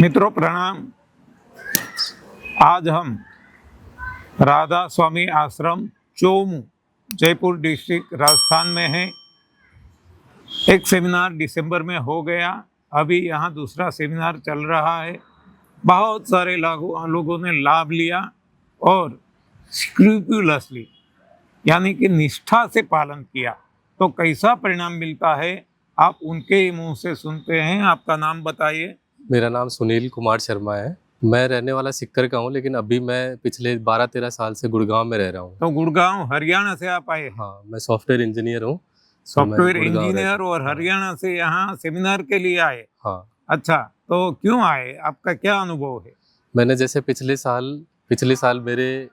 मित्रों प्रणाम। आज हम राधा स्वामी आश्रम चोमू जयपुर डिस्ट्रिक्ट राजस्थान में हैं। एक सेमिनार दिसंबर में हो गया, अभी यहाँ दूसरा सेमिनार चल रहा है। बहुत सारे लोगों ने लाभ लिया और स्क्रूपुलसली यानी कि निष्ठा से पालन किया। तो कैसा परिणाम मिलता है आप उनके ही मुंह से सुनते हैं। आपका नाम बताइए। मेरा नाम सुनील कुमार शर्मा है। मैं रहने वाला सिक्कर का हूँ, लेकिन अभी मैं पिछले 12-13 साल से गुड़गांव में रह रहा हूँ। तो गुड़गांव हरियाणा से आप आए? हाँ, मैं सॉफ्टवेयर इंजीनियर हूँ। सॉफ्टवेयर इंजीनियर और हरियाणा से यहाँ सेमिनार के लिए आए? हाँ। अच्छा, तो क्यों आए, आपका क्या अनुभव है? मैंने जैसे पिछले साल मेरे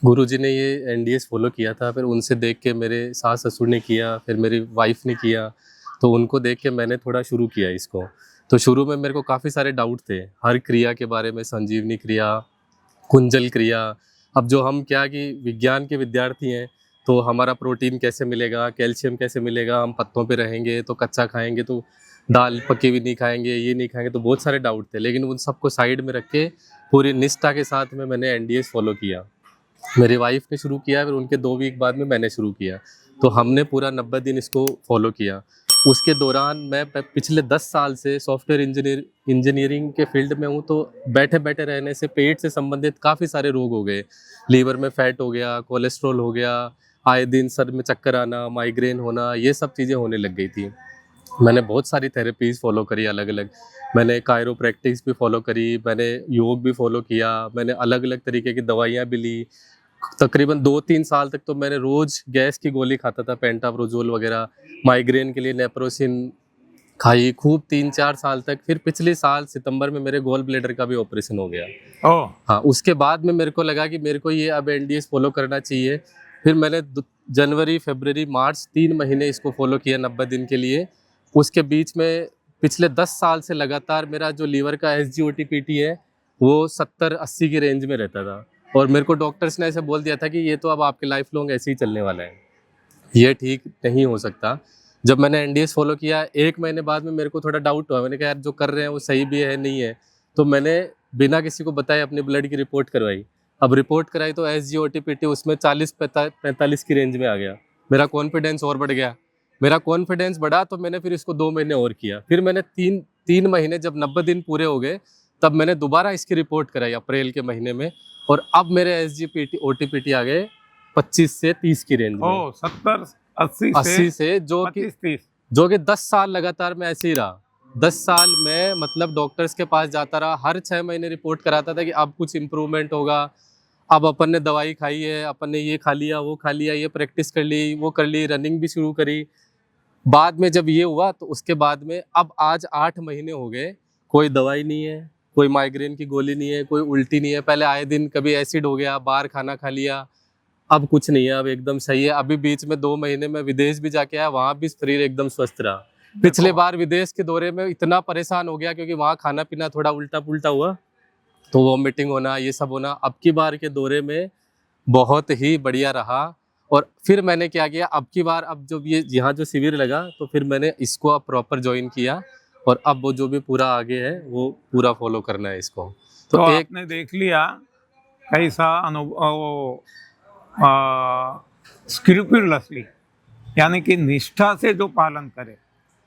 गुरुजी ने ये एनडीएस फॉलो किया था, फिर उनसे देख के मेरे सास ससुर ने किया, फिर मेरी वाइफ ने किया, तो उनको देख के मैंने थोड़ा शुरू किया इसको। तो शुरू में मेरे को काफ़ी सारे डाउट थे हर क्रिया के बारे में, संजीवनी क्रिया, कुंजल क्रिया। अब जो हम क्या कि विज्ञान के विद्यार्थी हैं, तो हमारा प्रोटीन कैसे मिलेगा, कैल्शियम कैसे मिलेगा, हम पत्तों पे रहेंगे तो कच्चा खाएंगे, तो दाल पकी हुई नहीं खाएंगे, ये नहीं खाएंगे, तो बहुत सारे डाउट थे। लेकिन उन सबको साइड में रख के पूरी निष्ठा के साथ में मैंने एनडीएस फॉलो किया। मेरी वाइफ ने शुरू किया, फिर उनके 2 वीक बाद में मैंने शुरू किया। तो हमने पूरा 90 दिन इसको फॉलो किया। उसके दौरान मैं पिछले 10 साल से सॉफ्टवेयर इंजीनियरिंग के फील्ड में हूँ। तो बैठे बैठे रहने से पेट से संबंधित काफ़ी सारे रोग हो गए। लीवर में फैट हो गया, कोलेस्ट्रॉल हो गया, आए दिन सर में चक्कर आना, माइग्रेन होना, ये सब चीज़ें होने लग गई थी। मैंने बहुत सारी थेरेपीज़ फॉलो करी अलग अलग। मैंने कायरोप्रैक्टिस भी फॉलो करी, मैंने योग भी फॉलो किया, मैंने अलग अलग तरीके की दवाइयाँ भी ली। तकरीबन 2-3 साल तक तो मैंने रोज़ गैस की गोली खाता था, पेंटाप्रोजोल वगैरह, माइग्रेन के लिए नेप्रोसिन खाई खूब 3-4 साल तक। फिर पिछले साल सितंबर में मेरे गॉल ब्लैडर का भी ऑपरेशन हो गया। ओह, हाँ, उसके बाद में मेरे को लगा कि मेरे को ये अब एनडीएस फॉलो करना चाहिए। फिर मैंने जनवरी, फरवरी, मार्च 3 महीने इसको फॉलो किया 90 दिन के लिए। उसके बीच में पिछले 10 साल से लगातार मेरा जो लीवर का SGOT-PT है वो 70-80 की रेंज में रहता था। और मेरे को डॉक्टर्स ने ऐसे बोल दिया था कि ये तो अब आपके लाइफ लॉन्ग ऐसे ही चलने वाला है, ये ठीक नहीं हो सकता। जब मैंने एनडीएस फॉलो किया 1 महीने बाद में मेरे को थोड़ा डाउट हुआ। मैंने कहा यार जो कर रहे हैं वो सही भी है नहीं है। तो मैंने बिना किसी को बताए अपने ब्लड की रिपोर्ट करवाई। अब रिपोर्ट कराई तो SGOT-PT उसमें 40-45 की रेंज में आ गया। मेरा कॉन्फिडेंस और बढ़ गया। मेरा कॉन्फिडेंस बढ़ा तो मैंने फिर इसको 2 महीने और किया। फिर मैंने 3 महीने, जब 90 दिन पूरे हो गए, तब मैंने दोबारा इसकी रिपोर्ट कराई अप्रैल के महीने में। और अब मेरे SGOT-PT आ गए 25 से 30 की रेंज में। 70-80 से जो 25-30 कि 10 साल लगातार मैं ऐसे ही रहा। 10 साल में मतलब डॉक्टर्स के पास जाता रहा, हर 6 महीने रिपोर्ट कराता था कि अब कुछ इम्प्रूवमेंट होगा, अब अपन ने दवाई खाई है, अपन ने ये खा लिया, वो खा लिया, ये प्रैक्टिस कर ली, वो कर ली, रनिंग भी शुरू करी। बाद में जब ये हुआ तो उसके बाद में अब आज 8 महीने हो गए, कोई दवाई नहीं है, कोई माइग्रेन की गोली नहीं है, कोई उल्टी नहीं है। पहले आए दिन कभी एसिड हो गया, बाहर खाना खा लिया, अब कुछ नहीं है, अब एकदम सही है। अभी बीच में 2 महीने में विदेश भी जाके आया, वहाँ भी शरीर एकदम स्वस्थ रहा। पिछले बार विदेश के दौरे में इतना परेशान हो गया क्योंकि वहाँ खाना पीना थोड़ा उल्टा पुल्टा हुआ, तो वॉमिटिंग होना, ये सब होना। अब की बार के दौरे में बहुत ही बढ़िया रहा। और फिर मैंने क्या किया, अब की बार अब जब ये यहाँ जो शिविर लगा तो फिर मैंने इसको अब प्रॉपर ज्वाइन किया। और अब वो जो भी पूरा आगे है वो पूरा फॉलो करना है इसको। तो आपने देख लिया कैसा अनुभव, स्क्रूपुलसली यानी कि निष्ठा से जो पालन करे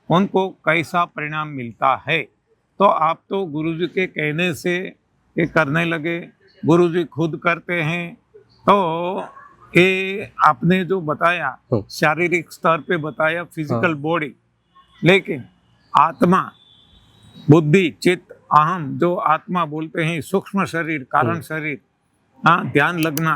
उनको कैसा परिणाम मिलता है। तो आप तो गुरुजी के कहने से ये करने लगे, गुरुजी खुद करते हैं। तो ये आपने जो बताया शारीरिक स्तर पे बताया, फिजिकल बॉडी, लेकिन आत्मा, बुद्धि, चित्त, अहम, जो आत्मा बोलते हैं, सूक्ष्म शरीर, कारण शरीर, हाँ, ध्यान लगना।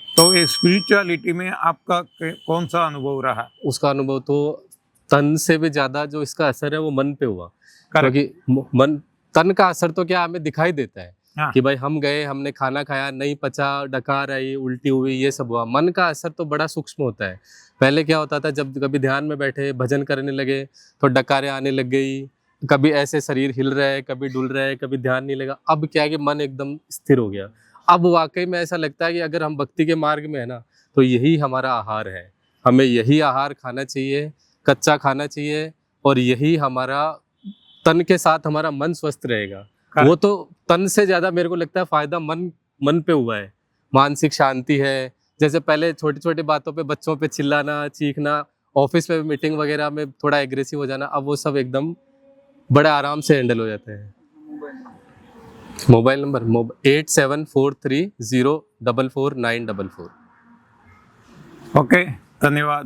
तो ये स्पिरिचुअलिटी में आपका कौन सा अनुभव रहा? उसका अनुभव तो तन से भी ज्यादा जो इसका असर है वो मन पे हुआ। क्योंकि मन, तन का असर तो क्या हमें दिखाई देता है, हाँ, कि भाई हम गए, हमने खाना खाया, नहीं पचा, डकार आई, उल्टी हुई, ये सब हुआ। मन का असर तो बड़ा सूक्ष्म होता है। पहले क्या होता था, जब कभी ध्यान में बैठे भजन करने लगे तो डकारें आने लग गई, कभी ऐसे शरीर हिल रहा है, कभी डुल रहा है, कभी ध्यान नहीं लगा। अब क्या है कि मन एकदम स्थिर हो गया। अब वाकई में ऐसा लगता है कि अगर हम भक्ति के मार्ग में है ना, तो यही हमारा आहार है, हमें यही आहार खाना चाहिए, कच्चा खाना चाहिए, और यही हमारा तन के साथ हमारा मन स्वस्थ रहेगा। वो तो तन से ज्यादा मेरे को लगता है फायदा मन पे हुआ है। मानसिक शांति है। जैसे पहले छोटी छोटी बातों पे बच्चों पे चिल्लाना, चीखना, ऑफिस में मीटिंग वगैरह में थोड़ा एग्रेसिव हो जाना, अब वो सब एकदम बड़े आराम से हैंडल हो जाते हैं। Mobile number 8743044944। ओके, धन्यवाद।